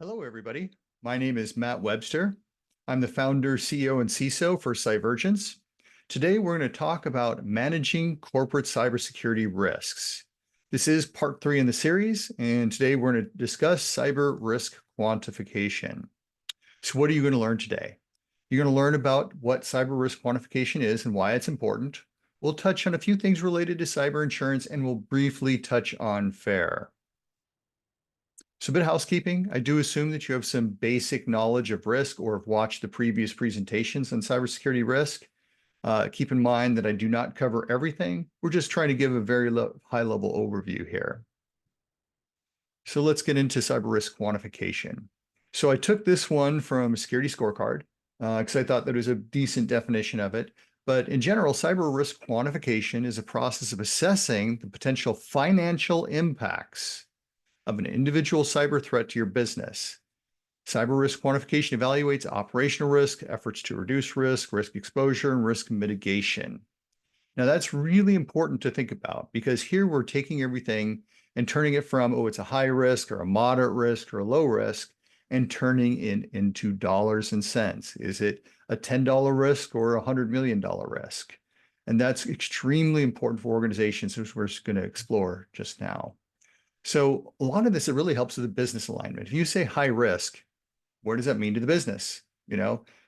Hello, everybody. My name is Matt Webster. I'm the founder, CEO, and CISO for Cyvergence. Today, we're going to talk about managing corporate cybersecurity risks. This is part 3 in the series, and today we're going to discuss cyber risk quantification. So what are you going to learn today? You're going to learn about what cyber risk quantification is and why it's important. We'll touch on a few things related to cyber insurance, and we'll briefly touch on FAIR. So a bit of housekeeping. I do assume that you have some basic knowledge of risk or have watched the previous presentations on cybersecurity risk. Keep in mind that I do not cover everything. We're just trying to give a very high-level overview here. So let's get into cyber risk quantification. So I took this one from Security Scorecard because I thought that was a decent definition of it. But in general, cyber risk quantification is a process of assessing the potential financial impacts of an individual cyber threat to your business. Cyber risk quantification evaluates operational risk, efforts to reduce risk, risk exposure, and risk mitigation. Now, that's really important to think about because here we're taking everything and turning it from, oh, it's a high risk or a moderate risk or a low risk, and turning it into dollars and cents. Is it a $10 risk or a $100 million risk? And that's extremely important for organizations, which we're going to explore just now. So a lot of this, it really helps with the business alignment. If you say high risk, what does that mean to the business?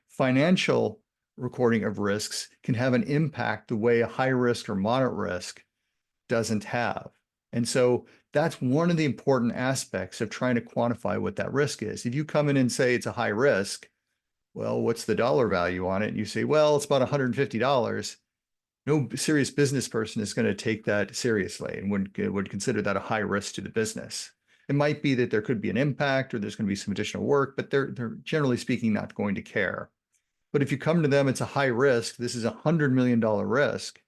Financial recording of risks can have an impact the way a high risk or moderate risk doesn't have. And so that's one of the important aspects of trying to quantify what that risk is. If you come in and say it's a high risk, well, what's the dollar value on it? And you say, well, it's about $150. No serious business person is going to take that seriously and would consider that a high risk to the business. It might be that there could be an impact or there's going to be some additional work, but they're generally speaking not going to care. But if you come to them, it's a high risk, this is a $100 million risk,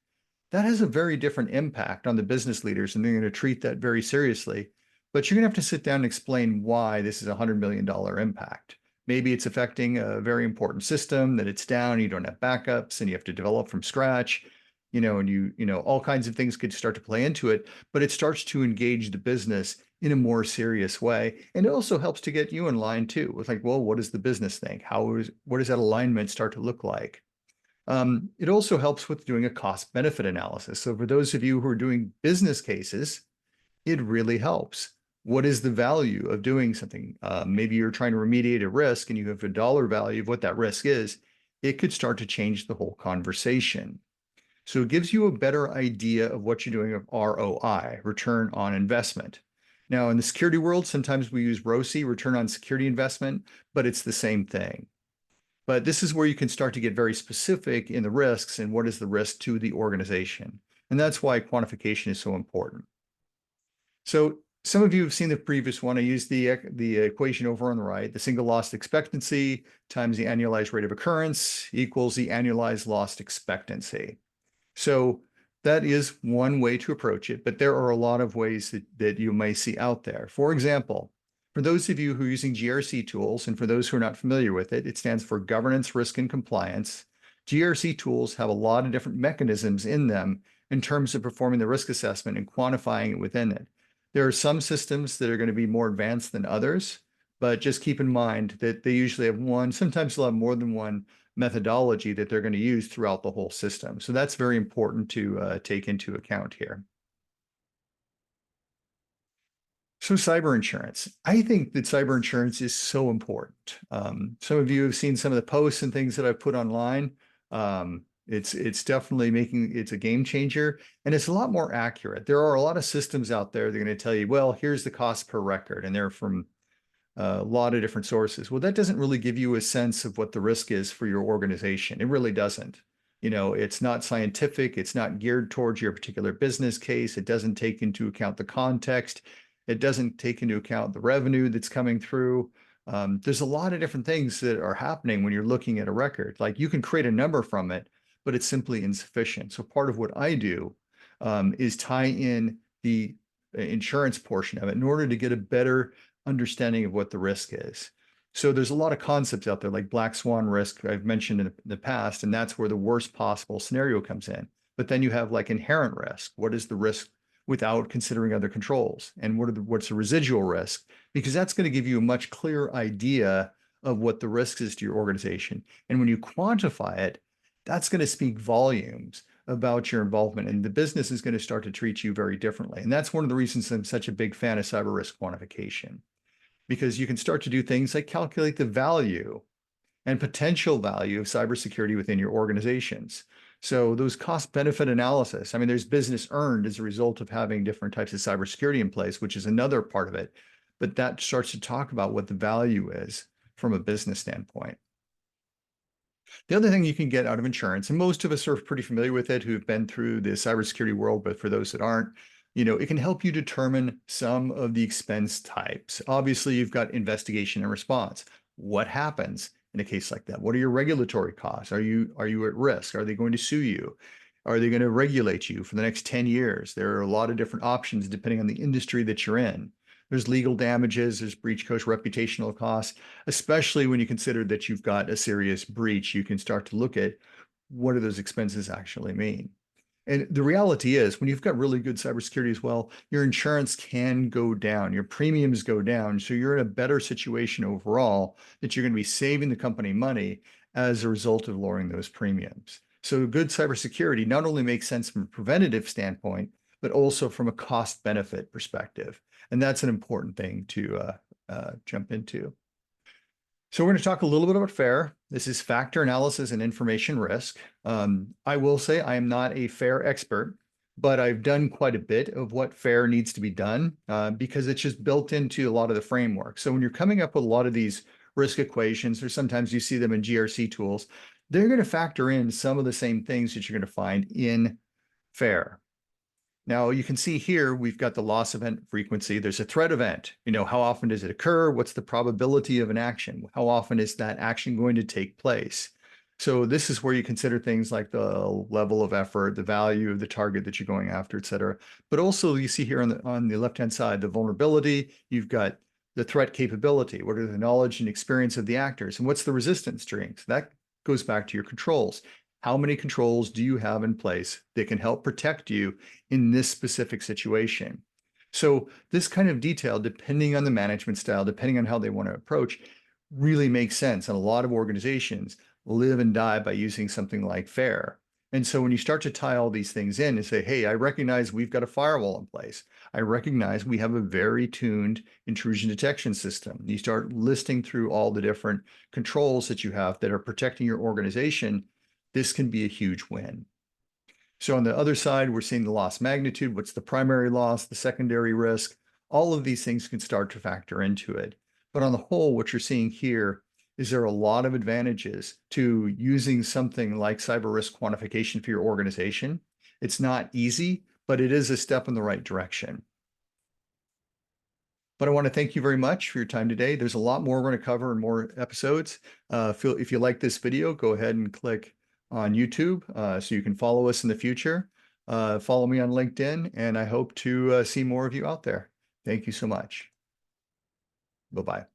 that has a very different impact on the business leaders, and they're going to treat that very seriously. But you're going to have to sit down and explain why this is a $100 million impact. Maybe it's affecting a very important system that it's down, you don't have backups, and you have to develop from scratch. And all kinds of things could start to play into it, but it starts to engage the business in a more serious way. And it also helps to get you in line too. It's like, well, what does the business think? What does that alignment start to look like? It also helps with doing a cost benefit analysis. So for those of you who are doing business cases, it really helps. What is the value of doing something? Maybe you're trying to remediate a risk and you have a dollar value of what that risk is. It could start to change the whole conversation. So it gives you a better idea of what you're doing of ROI, return on investment. Now, in the security world, sometimes we use ROCE, return on security investment, but it's the same thing. But this is where you can start to get very specific in the risks and what is the risk to the organization. And that's why quantification is so important. So some of you have seen the previous one. I used the equation over on the right, the single loss expectancy times the annualized rate of occurrence equals the annualized loss expectancy. So that is one way to approach it, but there are a lot of ways that you may see out there. For example, for those of you who are using GRC tools, and for those who are not familiar with it, it stands for Governance, Risk, and Compliance. GRC tools have a lot of different mechanisms in them in terms of performing the risk assessment and quantifying it within it. There are some systems that are going to be more advanced than others, but just keep in mind that they usually have one, sometimes they'll have more than one methodology that they're going to use throughout the whole system. So that's very important to take into account here. So cyber insurance. I think that cyber insurance is so important. Some of you have seen some of the posts and things that I've put online. It's definitely it's a game changer, and it's a lot more accurate. There are a lot of systems out there that are going to tell you, well, here's the cost per record, and they're from a lot of different sources. Well, that doesn't really give you a sense of what the risk is for your organization. It really doesn't. It's not scientific. It's not geared towards your particular business case. It doesn't take into account the context. It doesn't take into account the revenue that's coming through. There's a lot of different things that are happening when you're looking at a record. Like you can create a number from it, but it's simply insufficient. So part of what I do is tie in the insurance portion of it in order to get a better understanding of what the risk is. So there's a lot of concepts out there like black swan risk I've mentioned in the past, and that's where the worst possible scenario comes in. But then you have like inherent risk. What is the risk without considering other controls. And what's the residual risk? Because that's going to give you a much clearer idea of what the risk is to your organization. And when you quantify it, that's going to speak volumes about your involvement, and the business is going to start to treat you very differently. And that's one of the reasons I'm such a big fan of cyber risk quantification, because you can start to do things like calculate the value and potential value of cybersecurity within your organizations. So those cost benefit analysis, I mean, there's business earned as a result of having different types of cybersecurity in place, which is another part of it. But that starts to talk about what the value is from a business standpoint. The other thing you can get out of insurance, and most of us are pretty familiar with it who've been through the cybersecurity world, but for those that aren't, it can help you determine some of the expense types. Obviously, you've got investigation and response. What happens in a case like that? What are your regulatory costs? Are you at risk? Are they going to sue you? Are they going to regulate you for the next 10 years? There are a lot of different options depending on the industry that you're in. There's legal damages, there's breach cost, reputational costs, especially when you consider that you've got a serious breach. You can start to look at what do those expenses actually mean. And the reality is, when you've got really good cybersecurity as well, your insurance can go down, your premiums go down. So you're in a better situation overall that you're going to be saving the company money as a result of lowering those premiums. So good cybersecurity not only makes sense from a preventative standpoint, but also from a cost benefit perspective. And that's an important thing to jump into. So we're going to talk a little bit about FAIR. This is factor analysis and information risk. I will say I am not a FAIR expert, but I've done quite a bit of what FAIR needs to be done because it's just built into a lot of the framework. So when you're coming up with a lot of these risk equations, or sometimes you see them in GRC tools, they're going to factor in some of the same things that you're going to find in FAIR. Now you can see here, we've got the loss event frequency. There's a threat event. How often does it occur? What's the probability of an action? How often is that action going to take place? So this is where you consider things like the level of effort, the value of the target that you're going after, et cetera. But also you see here on the left-hand side, the vulnerability, you've got the threat capability. What are the knowledge and experience of the actors? And what's the resistance strength? That goes back to your controls. How many controls do you have in place that can help protect you in this specific situation? So this kind of detail, depending on the management style, depending on how they want to approach, really makes sense. And a lot of organizations live and die by using something like FAIR. And so when you start to tie all these things in and say, hey, I recognize we've got a firewall in place. I recognize we have a very tuned intrusion detection system. You start listing through all the different controls that you have that are protecting your organization. This can be a huge win. So on the other side, we're seeing the loss magnitude. What's the primary loss, the secondary risk? All of these things can start to factor into it. But on the whole, what you're seeing here is there are a lot of advantages to using something like cyber risk quantification for your organization. It's not easy, but it is a step in the right direction. But I want to thank you very much for your time today. There's a lot more we're going to cover in more episodes. If you like this video, go ahead and click on YouTube so you can follow us in the future. Follow me on LinkedIn, and I hope to see more of you out there. Thank you so much. Bye-bye.